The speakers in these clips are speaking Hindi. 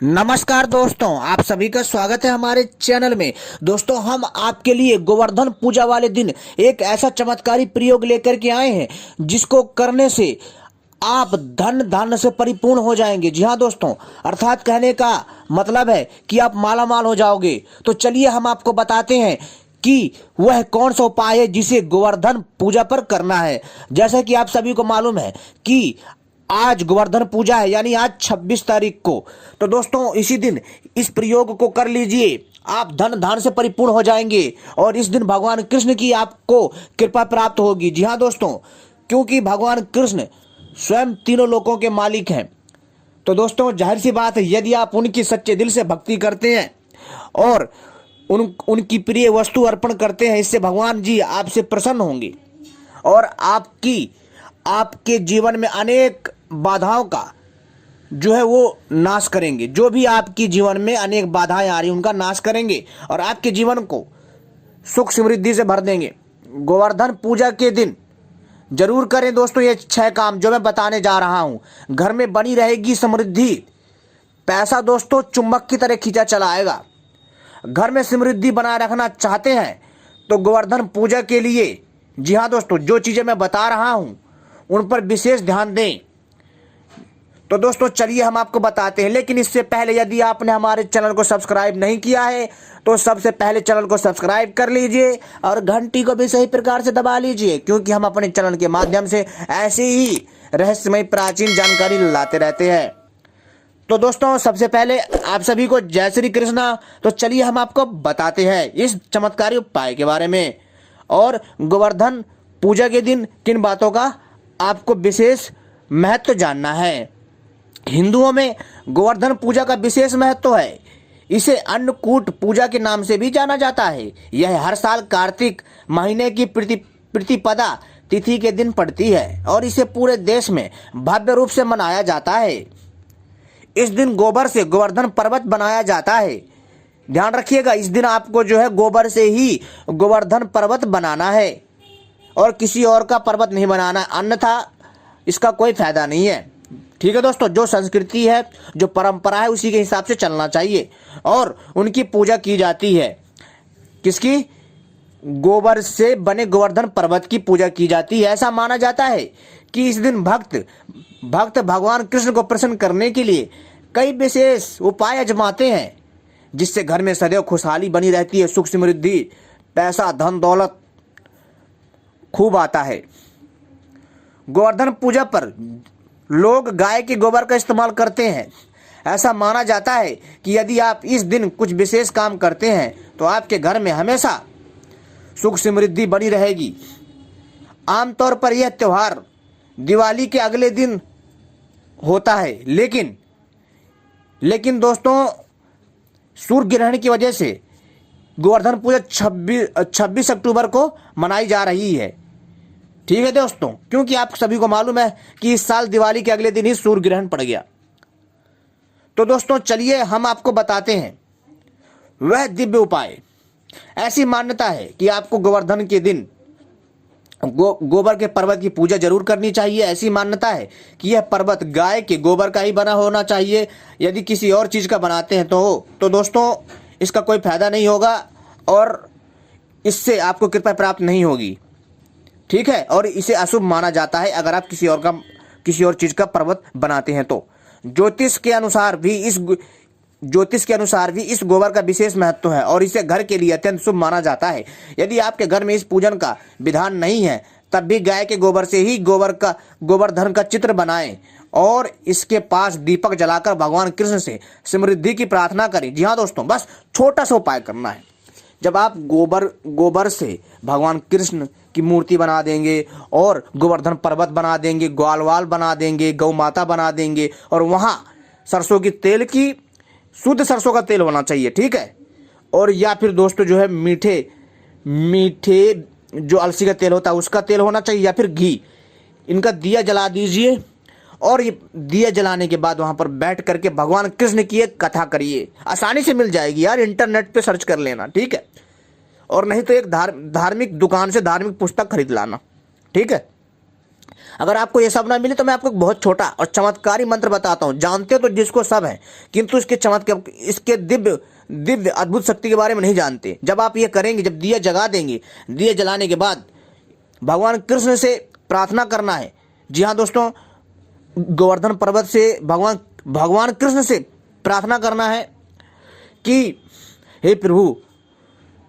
नमस्कार दोस्तों, आप सभी का स्वागत है हमारे चैनल में। दोस्तों, हम आपके लिए गोवर्धन पूजा वाले दिन एक ऐसा चमत्कारी प्रयोग लेकर के आए हैं जिसको करने से आप धन धान्य से परिपूर्ण हो जाएंगे। जी हाँ दोस्तों, अर्थात कहने का मतलब है कि आप माला माल हो जाओगे। तो चलिए हम आपको बताते हैं कि वह कौन सा उपाय है जिसे गोवर्धन पूजा पर करना है। जैसा कि आप सभी को मालूम है कि आज गोवर्धन पूजा है, यानी आज 26 तारीख को। तो दोस्तों, इसी दिन इस प्रयोग को कर लीजिए, आप धन धान से परिपूर्ण हो जाएंगे और इस दिन भगवान कृष्ण की आपको कृपा प्राप्त होगी। जी हाँ दोस्तों, क्योंकि भगवान कृष्ण स्वयं तीनों लोकों के मालिक हैं। तो दोस्तों, जाहिर सी बात है, यदि आप उनकी सच्चे दिल से भक्ति करते हैं और उनकी प्रिय वस्तु अर्पण करते हैं, इससे भगवान जी आपसे प्रसन्न होंगे और आपके जीवन में अनेक बाधाओं का जो है वो नाश करेंगे। जो भी आपकी जीवन में अनेक बाधाएं आ रही उनका नाश करेंगे और आपके जीवन को सुख समृद्धि से भर देंगे। गोवर्धन पूजा के दिन जरूर करें दोस्तों ये 6 काम जो मैं बताने जा रहा हूं। घर में बनी रहेगी समृद्धि। पैसा दोस्तों चुंबक की तरह खींचा चला आएगा। घर में समृद्धि बनाए रखना चाहते हैं तो गोवर्धन पूजा के लिए, जी हाँ दोस्तों, जो चीजें मैं बता रहा हूं उन पर विशेष ध्यान दें। तो दोस्तों चलिए हम आपको बताते हैं, लेकिन इससे पहले यदि आपने हमारे चैनल को सब्सक्राइब नहीं किया है तो सबसे पहले चैनल को सब्सक्राइब कर लीजिए और घंटी को भी सही प्रकार से दबा लीजिए, क्योंकि हम अपने चैनल के माध्यम से ऐसी ही रहस्यमय प्राचीन जानकारी लाते रहते हैं। तो दोस्तों, सबसे पहले आप सभी को जय श्री कृष्णा। तो चलिए हम आपको बताते हैं इस चमत्कारी उपाय के बारे में और गोवर्धन पूजा के दिन किन बातों का आपको विशेष महत्व जानना है। हिंदुओं में गोवर्धन पूजा का विशेष महत्व है। इसे अन्नकूट पूजा के नाम से भी जाना जाता है। यह हर साल कार्तिक महीने की प्रतिपदा तिथि के दिन पड़ती है और इसे पूरे देश में भव्य रूप से मनाया जाता है। इस दिन गोबर से गोवर्धन पर्वत बनाया जाता है। ध्यान रखिएगा, इस दिन आपको जो है गोबर से ही गोवर्धन पर्वत बनाना है और किसी और का पर्वत नहीं बनाना, अन्यथा इसका कोई फायदा नहीं है। ठीक है दोस्तों, जो संस्कृति है, जो परंपरा है, उसी के हिसाब से चलना चाहिए और उनकी पूजा की जाती है। किसकी? गोबर से बने गोवर्धन पर्वत की पूजा की जाती है। ऐसा माना जाता है कि इस दिन भक्त भगवान कृष्ण को प्रसन्न करने के लिए कई विशेष उपाय आजमाते हैं, जिससे घर में सदैव खुशहाली बनी रहती है, सुख समृद्धि, पैसा धन दौलत खूब आता है। गोवर्धन पूजा पर लोग गाय के गोबर का इस्तेमाल करते हैं। ऐसा माना जाता है कि यदि आप इस दिन कुछ विशेष काम करते हैं तो आपके घर में हमेशा सुख समृद्धि बनी रहेगी। आमतौर पर यह त्योहार दिवाली के अगले दिन होता है, लेकिन दोस्तों, सूर्य ग्रहण की वजह से गोवर्धन पूजा 26 अक्टूबर को मनाई जा रही है। ठीक है दोस्तों, क्योंकि आप सभी को मालूम है कि इस साल दिवाली के अगले दिन ही सूर्य ग्रहण पड़ गया। तो दोस्तों चलिए हम आपको बताते हैं वह दिव्य उपाय। ऐसी मान्यता है कि आपको गोवर्धन के दिन गोबर के पर्वत की पूजा जरूर करनी चाहिए। ऐसी मान्यता है कि यह पर्वत गाय के गोबर का ही बना होना चाहिए। यदि किसी और चीज का बनाते हैं तो दोस्तों इसका कोई फायदा नहीं होगा और इससे आपको कृपा प्राप्त नहीं होगी। ठीक है, और इसे अशुभ माना जाता है अगर आप किसी और चीज का पर्वत बनाते हैं तो। ज्योतिष के अनुसार भी इस गोबर का विशेष महत्व है और इसे घर के लिए अत्यंत शुभ माना जाता है। यदि आपके घर में इस पूजन का विधान नहीं है तब भी गाय के गोबर से ही गोवर्धन का चित्र बनाएं और इसके पास दीपक जलाकर भगवान कृष्ण से समृद्धि की प्रार्थना करें। जी हाँ दोस्तों, बस छोटा सा उपाय करना है। जब आप गोबर से भगवान कृष्ण की मूर्ति बना देंगे और गोवर्धन पर्वत बना देंगे, ग्वालवाल बना देंगे, गौ माता बना देंगे और वहां सरसों की तेल की शुद्ध सरसों का तेल होना चाहिए। ठीक है, और या फिर दोस्तों जो है मीठे जो अलसी का तेल होता है उसका तेल होना चाहिए, या फिर घी। इनका दिया जला दीजिए और ये दिया जलाने के बाद वहां पर बैठ करके भगवान कृष्ण की एक कथा करिए। आसानी से मिल जाएगी यार, इंटरनेट पे सर्च कर लेना। ठीक है, और नहीं तो एक धार्मिक दुकान से धार्मिक पुस्तक खरीद लाना। ठीक है, अगर आपको ये सब ना मिले तो मैं आपको एक बहुत छोटा और चमत्कारी मंत्र बताता हूँ। जानते हो तो जिसको सब है, किंतु इसके चमत्कार, इसके दिव्य दिव्य अद्भुत शक्ति के बारे में नहीं जानते। जब आप ये करेंगे, जब दिया जगा देंगे, दिया जलाने के बाद भगवान कृष्ण से प्रार्थना करना है। जी हाँ दोस्तों, गोवर्धन पर्वत से भगवान कृष्ण से प्रार्थना करना है कि हे प्रभु,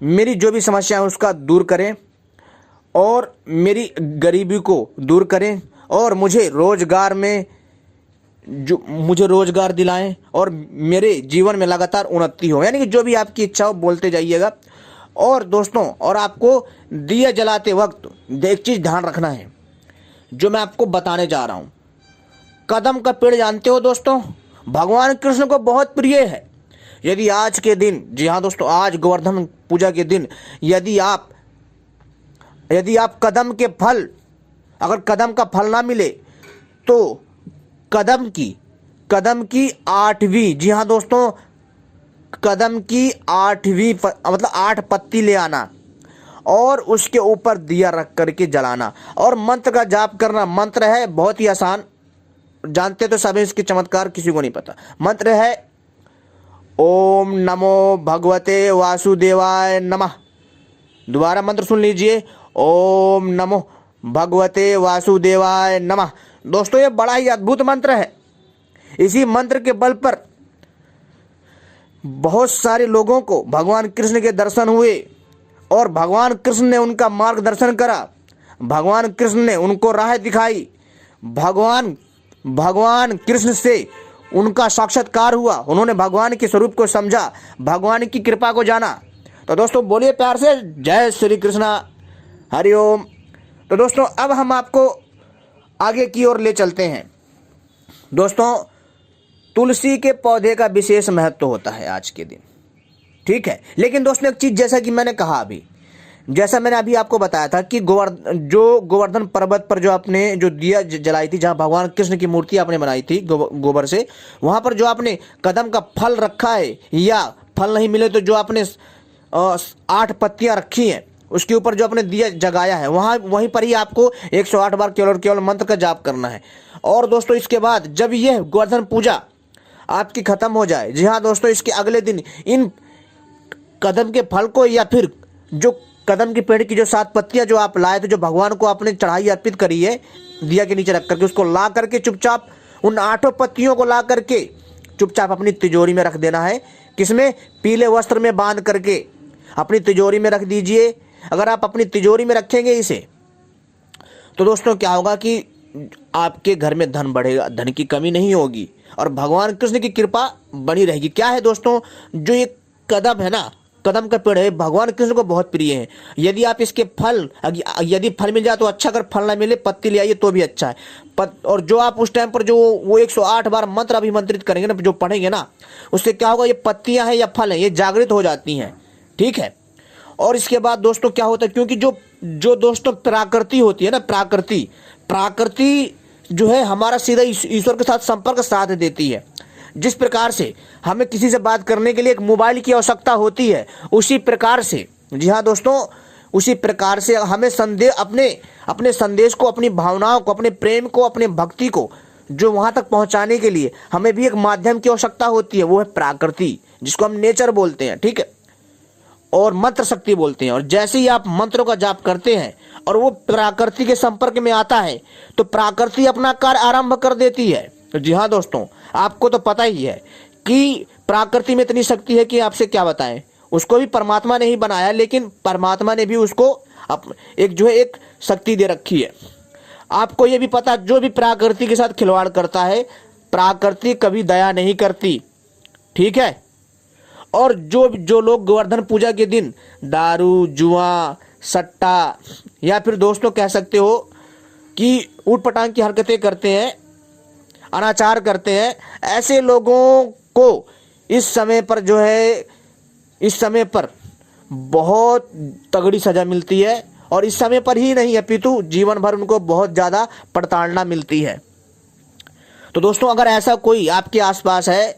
मेरी जो भी समस्या है उसका दूर करें और मेरी गरीबी को दूर करें और मुझे रोजगार दिलाएं और मेरे जीवन में लगातार उन्नति हो। यानी कि जो भी आपकी इच्छा हो बोलते जाइएगा। और दोस्तों, और आपको दिया जलाते वक्त एक चीज़ ध्यान रखना है जो मैं आपको बताने जा रहा हूँ। कदम का पेड़ जानते हो दोस्तों, भगवान कृष्ण को बहुत प्रिय है। यदि आज के दिन, जी हाँ दोस्तों, आज गोवर्धन पूजा के दिन यदि आप कदम के फल, अगर कदम का फल ना मिले तो कदम की 8वीं, जी हाँ दोस्तों, कदम की 8वीं मतलब 8 पत्ती ले आना और उसके ऊपर दिया रख करके जलाना और मंत्र का जाप करना। मंत्र है बहुत ही आसान, जानते तो सभी, इसके चमत्कार किसी को नहीं पता। मंत्र है ओम नमो भगवते वासुदेवाय नमः। दोबारा मंत्र सुन लीजिए, ओम नमो भगवते वासुदेवाय नमः। दोस्तों, ये बड़ा ही अद्भुत मंत्र है। इसी मंत्र के बल पर बहुत सारे लोगों को भगवान कृष्ण के दर्शन हुए और भगवान कृष्ण ने उनका मार्गदर्शन करा, भगवान कृष्ण ने उनको राह दिखाई, भगवान कृष्ण से उनका साक्षात्कार हुआ, उन्होंने भगवान के स्वरूप को समझा, भगवान की कृपा को जाना। तो दोस्तों बोलिए प्यार से जय श्री कृष्णा, हरिओम। तो दोस्तों अब हम आपको आगे की ओर ले चलते हैं। दोस्तों, तुलसी के पौधे का विशेष महत्व होता है आज के दिन, ठीक है। लेकिन दोस्तों एक चीज, जैसा कि मैंने कहा अभी, जैसा मैंने अभी आपको बताया था कि गोवर्धन पर्वत पर जो आपने जो दिया जलाई थी, जहां भगवान कृष्ण की मूर्ति आपने बनाई थी गोबर से, वहां पर जो आपने कदम का फल रखा है या फल नहीं मिले तो जो आपने 8 पत्तियां रखी हैं उसके ऊपर जो आपने दिया जगाया है, वहीं पर ही आपको 108 बार केवल मंत्र का जाप करना है। और दोस्तों इसके बाद जब यह गोवर्धन पूजा आपकी खत्म हो जाए, जी हाँ दोस्तों, इसके अगले दिन इन कदम के फल को या फिर जो कदम के पेड़ की जो 7 पत्तियां जो आप लाए थे, जो भगवान को आपने चढ़ाई अर्पित करी है दिया के नीचे रख करके, उसको ला करके चुपचाप उन 8 पत्तियों को ला करके चुपचाप अपनी तिजोरी में रख देना है। किसमें? पीले वस्त्र में बांध करके अपनी तिजोरी में रख दीजिए। अगर आप अपनी तिजोरी में रखेंगे इसे, तो दोस्तों क्या होगा कि आपके घर में धन बढ़ेगा, धन की कमी नहीं होगी और भगवान कृष्ण की कृपा बनी रहेगी। क्या है दोस्तों, जो ये कदम है ना, कदम का पेड़ है, भगवान कृष्ण को बहुत प्रिय है। यदि आप इसके फल, यदि फल मिल जाए तो अच्छा, अगर फल ना मिले पत्ती ले आइए तो भी अच्छा है। और जो आप उस टाइम पर जो वो 108 बार मंत्र अभिमंत्रित करेंगे ना, जो पढ़ेंगे ना, उससे क्या होगा, ये पत्तियां हैं या फल हैं, ये जागृत हो जाती हैं, ठीक है। और इसके बाद दोस्तों क्या होता है, क्योंकि जो दोस्तों प्राकृति होती है ना, प्राकृति जो है हमारा सीधा ईश्वर के साथ संपर्क साध देती है। जिस प्रकार से हमें किसी से बात करने के लिए एक मोबाइल की आवश्यकता होती है, उसी प्रकार से, जी हाँ दोस्तों, उसी प्रकार से हमें अपने संदेश को, अपनी भावनाओं को, अपने प्रेम को, अपने भक्ति को जो वहां तक पहुंचाने के लिए हमें भी एक माध्यम की आवश्यकता होती है, वो है प्रकृति, जिसको हम नेचर बोलते हैं, ठीक है, और मंत्र शक्ति बोलते हैं। और जैसे ही आप मंत्रों का जाप करते हैं और वो प्रकृति के संपर्क में आता है तो प्रकृति अपना कार्य आरंभ कर देती है। तो जी हाँ दोस्तों, आपको तो पता ही है कि प्रकृति में इतनी शक्ति है कि आपसे क्या बताएं। उसको भी परमात्मा ने ही बनाया, लेकिन परमात्मा ने भी उसको एक शक्ति दे रखी है। आपको ये भी पता, जो भी प्रकृति के साथ खिलवाड़ करता है, प्रकृति कभी दया नहीं करती, ठीक है। और जो लोग गोवर्धन पूजा के दिन दारू, जुआ, सट्टा या फिर दोस्तों कह सकते हो कि ऊटपटांग की हरकतें करते हैं, अनाचार करते हैं, ऐसे लोगों को इस समय पर बहुत तगड़ी सजा मिलती है। और इस समय पर ही नहीं, अपितु जीवन भर उनको बहुत ज़्यादा प्रताड़ना मिलती है। तो दोस्तों अगर ऐसा कोई आपके आसपास है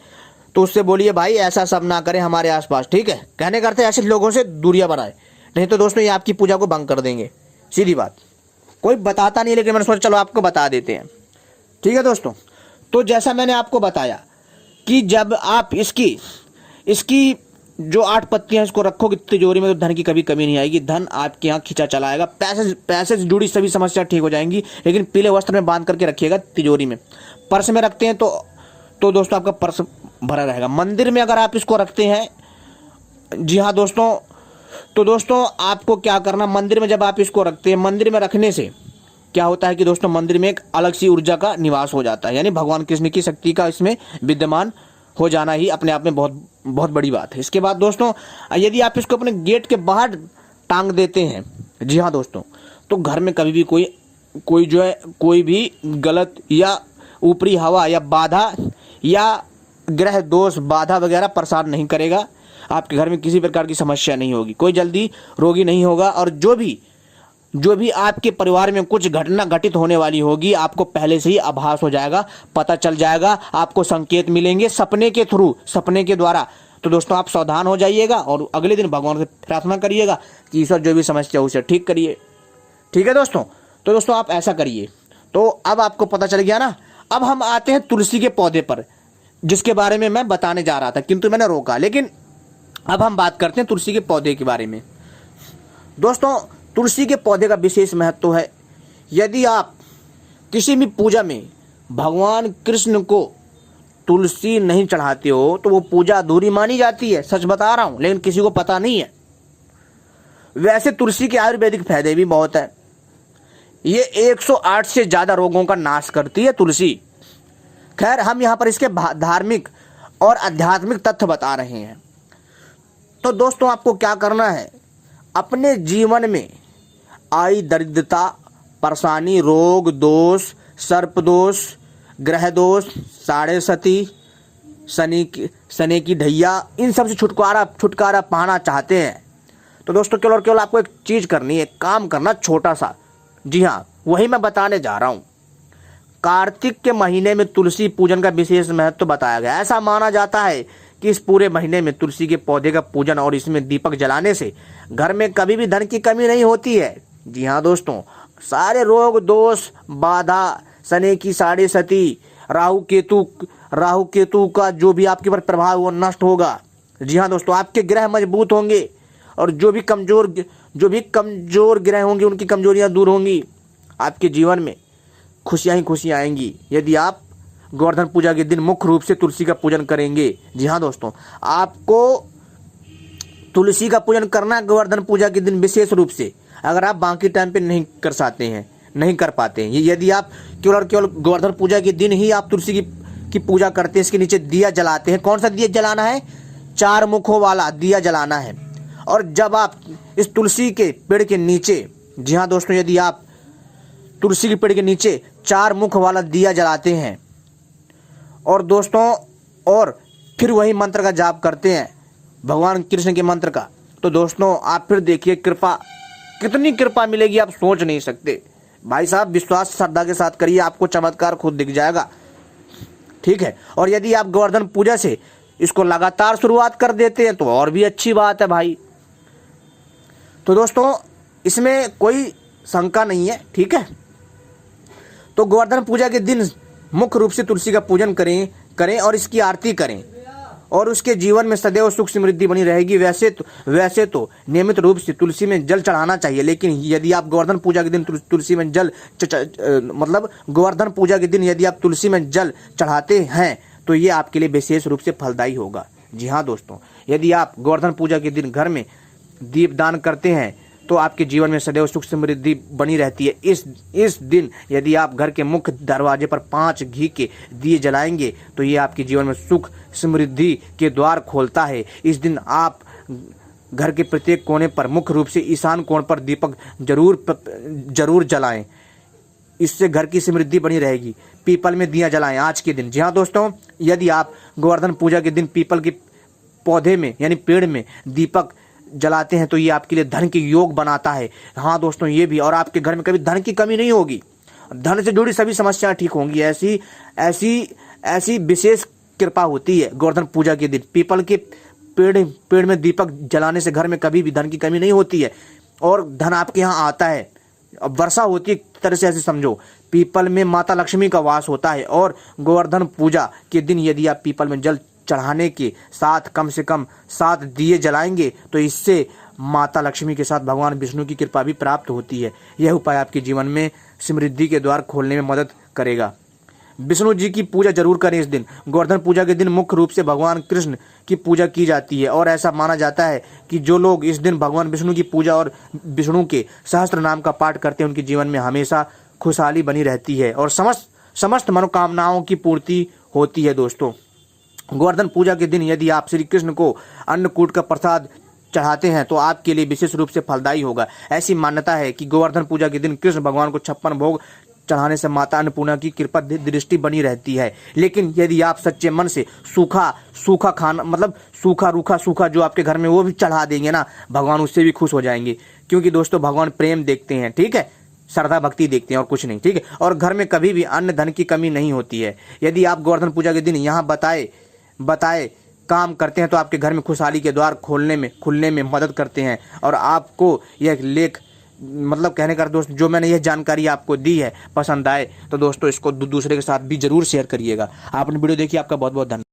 तो उससे बोलिए भाई ऐसा सब ना करें हमारे आसपास, ठीक है। कहने करते ऐसे लोगों से दूरियां बनाए, नहीं तो दोस्तों ये आपकी पूजा को भंग कर देंगे, सीधी बात। कोई बताता नहीं, लेकिन मैंने सोचा चलो आपको बता देते हैं। ठीक है दोस्तों, तो जैसा मैंने आपको बताया कि जब आप इसकी जो 8 पत्तियां इसको रखोगे तिजोरी में, तो धन की कभी कमी नहीं आएगी। धन आपके यहाँ खींचा चला आएगा, पैसे से जुड़ी सभी समस्या ठीक हो जाएंगी। लेकिन पीले वस्त्र में बांध करके रखिएगा तिजोरी में। पर्स में रखते हैं तो दोस्तों आपका पर्स भरा रहेगा। मंदिर में अगर आप इसको रखते हैं, जी हाँ दोस्तों, तो दोस्तों आपको क्या करना, मंदिर में जब आप इसको रखते हैं, मंदिर में रखने से क्या होता है कि दोस्तों मंदिर में एक अलग सी ऊर्जा का निवास हो जाता है, यानी भगवान कृष्ण की शक्ति का इसमें विद्यमान हो जाना ही अपने आप में बहुत बहुत बड़ी बात है। इसके बाद दोस्तों यदि आप इसको अपने गेट के बाहर टांग देते हैं, जी हाँ दोस्तों, तो घर में कभी भी कोई भी गलत या ऊपरी हवा या बाधा या ग्रह दोष बाधा वगैरह परेशान नहीं करेगा। आपके घर में किसी प्रकार की समस्या नहीं होगी, कोई जल्दी रोगी नहीं होगा। और जो भी आपके परिवार में कुछ घटना घटित होने वाली होगी, आपको पहले से ही आभास हो जाएगा, पता चल जाएगा, आपको संकेत मिलेंगे सपने के थ्रू, सपने के द्वारा। तो दोस्तों आप सावधान हो जाइएगा और अगले दिन भगवान से प्रार्थना करिएगा कि ईश्वर जो भी समस्या उसे ठीक करिए। ठीक है दोस्तों, तो दोस्तों आप ऐसा करिए। तो अब आपको पता चल गया ना। अब हम आते हैं तुलसी के पौधे पर, जिसके बारे में मैं बताने जा रहा था किंतु मैंने रोका। लेकिन अब हम बात करते हैं तुलसी के पौधे के बारे में। दोस्तों तुलसी के पौधे का विशेष महत्व है। यदि आप किसी भी पूजा में भगवान कृष्ण को तुलसी नहीं चढ़ाते हो तो वो पूजा अधूरी मानी जाती है। सच बता रहा हूं, लेकिन किसी को पता नहीं है। वैसे तुलसी के आयुर्वेदिक फायदे भी बहुत है। ये 108 से ज्यादा रोगों का नाश करती है तुलसी। खैर हम यहां पर इसके धार्मिक और आध्यात्मिक तथ्य बता रहे हैं। तो दोस्तों आपको क्या करना है, अपने जीवन में आई दरिद्रता, परेशानी, रोग दोष, सर्प दोष, ग्रह दोष, साढ़े सती, शनि की ढैया, इन सब से छुटकारा पाना चाहते हैं तो दोस्तों केवल और केवल आपको एक चीज करनी है, काम करना छोटा सा। जी हाँ, वही मैं बताने जा रहा हूं। कार्तिक के महीने में तुलसी पूजन का विशेष महत्व बताया गया। ऐसा माना जाता है कि इस पूरे महीने में तुलसी के पौधे का पूजन और इसमें दीपक जलाने से घर में कभी भी धन की कमी नहीं होती है। जी हाँ दोस्तों, सारे रोग दोष बाधा, शनि की साढ़े सती, राहु केतु का जो भी आपके पर प्रभाव वो नष्ट होगा। जी हाँ दोस्तों, आपके ग्रह मजबूत होंगे और जो भी कमजोर ग्रह होंगे उनकी कमजोरियां दूर होंगी। आपके जीवन में खुशियां ही खुशियां आएंगी यदि आप गोवर्धन पूजा के दिन मुख्य रूप से तुलसी का पूजन करेंगे। जी हाँ दोस्तों, आपको तुलसी का पूजन करना है गोवर्धन पूजा के दिन विशेष रूप से। अगर आप बाकी टाइम पे नहीं कर पाते हैं, यदि आप केवल और केवल गोवर्धन पूजा के दिन ही आप तुलसी की पूजा करते हैं, इसके नीचे दिया जलाते हैं। कौन सा दिया जलाना है? 4 मुखों वाला दिया जलाना है। और जब आप इस तुलसी के पेड़ के नीचे, जी हाँ दोस्तों, यदि आप तुलसी के पेड़ के नीचे 4 मुख वाला दिया जलाते हैं और दोस्तों और फिर वही मंत्र का जाप करते हैं, भगवान कृष्ण के मंत्र का, तो दोस्तों आप फिर देखिए कितनी कृपा मिलेगी, आप सोच नहीं सकते। भाई साहब विश्वास श्रद्धा के साथ करिए, आपको चमत्कार खुद दिख जाएगा। ठीक है, और यदि आप गोवर्धन पूजा से इसको लगातार शुरुआत कर देते हैं तो और भी अच्छी बात है भाई। तो दोस्तों इसमें कोई शंका नहीं है। ठीक है, तो गोवर्धन पूजा के दिन मुख्य रूप से तुलसी का पूजन करें और इसकी आरती करें और उसके जीवन में सदैव सुख समृद्धि बनी रहेगी। वैसे तो नियमित रूप से तुलसी में जल चढ़ाना चाहिए, लेकिन यदि आप गोवर्धन पूजा के दिन तुलसी में गोवर्धन पूजा के दिन यदि आप तुलसी में जल चढ़ाते हैं तो ये आपके लिए विशेष रूप से फलदायी होगा। जी हाँ दोस्तों, यदि आप गोवर्धन पूजा के दिन घर में दीप दान करते हैं तो आपके जीवन में सदैव सुख समृद्धि बनी रहती है। इस दिन यदि आप घर के मुख्य दरवाजे पर 5 घी के दिए जलाएंगे तो ये आपके जीवन में सुख समृद्धि के द्वार खोलता है। इस दिन आप घर के प्रत्येक कोने पर मुख्य रूप से ईशान कोण पर दीपक जरूर जलाएं, इससे घर की समृद्धि बनी रहेगी। पीपल में दिया जलाएं आज के दिन। जी हाँ दोस्तों, यदि आप गोवर्धन पूजा के दिन पीपल के पौधे में यानी पेड़ में दीपक जलाते हैं तो ये आपके लिए धन के योग बनाता है। हाँ दोस्तों, ये भी, और आपके घर में कभी धन की कमी नहीं होगी, धन से जुड़ी सभी समस्याएं ठीक होंगी। ऐसी विशेष कृपा होती है गोवर्धन पूजा के दिन। पीपल के पेड़ में दीपक जलाने से घर में कभी भी धन की कमी नहीं होती है और धन आपके यहाँ आता है। अब वर्षा होती है, एक तरह से ऐसे समझो पीपल में माता लक्ष्मी का वास होता है। और गोवर्धन पूजा के दिन यदि आप पीपल में जल चढ़ाने के साथ कम से कम 7 दिए जलाएंगे तो इससे माता लक्ष्मी के साथ भगवान विष्णु की कृपा भी प्राप्त होती है। यह उपाय आपके जीवन में समृद्धि के द्वार खोलने में मदद करेगा। विष्णु जी की पूजा जरूर करें इस दिन। गोवर्धन पूजा के दिन मुख्य रूप से भगवान कृष्ण की पूजा की जाती है और ऐसा माना जाता है कि जो लोग इस दिन भगवान विष्णु की पूजा और विष्णु के सहस्त्र नाम का पाठ करते हैं उनके जीवन में हमेशा खुशहाली बनी रहती है और समस्त मनोकामनाओं की पूर्ति होती है। दोस्तों, गोवर्धन पूजा के दिन यदि आप श्री कृष्ण को अन्नकूट का प्रसाद चढ़ाते हैं तो आपके लिए विशेष रूप से फलदायी होगा। ऐसी मान्यता है कि गोवर्धन पूजा के दिन कृष्ण भगवान को 56 भोग चढ़ाने से माता अन्नपूर्णा की कृपा दृष्टि बनी रहती है। लेकिन यदि आप सच्चे मन से सूखा खाना, मतलब सूखा जो आपके घर में वो भी चढ़ा देंगे ना, भगवान उससे भी खुश हो जाएंगे। क्योंकि दोस्तों भगवान प्रेम देखते हैं, ठीक है, श्रद्धा भक्ति देखते हैं और कुछ नहीं, ठीक है। और घर में कभी भी अन्न धन की कमी नहीं होती है। यदि आप गोवर्धन पूजा के दिन यहाँ बताए काम करते हैं तो आपके घर में खुशहाली के द्वार खुलने में मदद करते हैं। और आपको यह लेख, मतलब कहने का दोस्त, जो मैंने यह जानकारी आपको दी है पसंद आए तो दोस्तों इसको दूसरे के साथ भी जरूर शेयर करिएगा। आपने वीडियो देखी, आपका बहुत बहुत धन्यवाद।